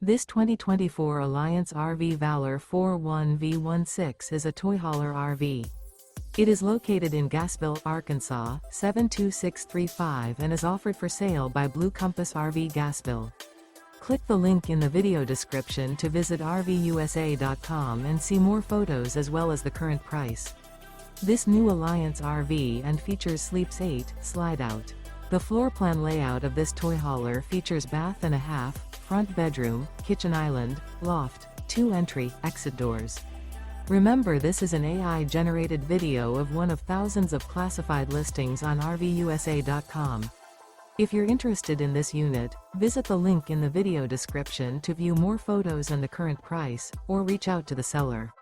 This 2024 Alliance RV Valor 41V16 is a toy hauler RV. It is located in Gassville, Arkansas, 72635 and is offered for sale by Blue Compass RV Gassville. Click the link in the video description to visit RVUSA.com and see more photos as well as the current price. This new Alliance RV and features Sleeps 8, Slideout. The floor plan layout of this toy hauler features bath and a half, front bedroom, kitchen island, loft, 2 entry, exit doors. Remember, this is an AI-generated video of one of thousands of classified listings on RVUSA.com. If you're interested in this unit, visit the link in the video description to view more photos and the current price, or reach out to the seller.